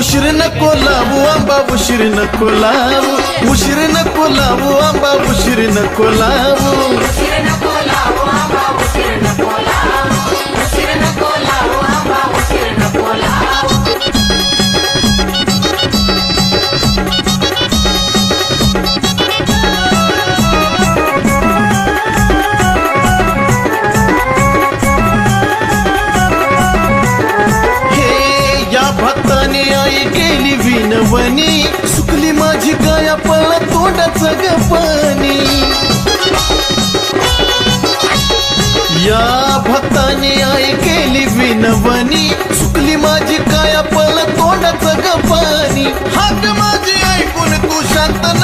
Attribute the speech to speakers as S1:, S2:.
S1: उशीर नको लावू आंबा उशीर नको लावू उशीर नको लावू आंबा उशीर नको लावू
S2: उशीर नको लावू आंबा उशीर नको लावू उशीर नको लावू आंबा उशीर नको लावू
S1: भक्ताने आई गेली विनवणी सुकली माझी गाया पळा तोंडाचं ग पाणी या भक्ताने आई गेली विनवणी सुकली माझी गाया पळा तोंडाचं ग पाणी हाक माझी ऐकून तू शांत न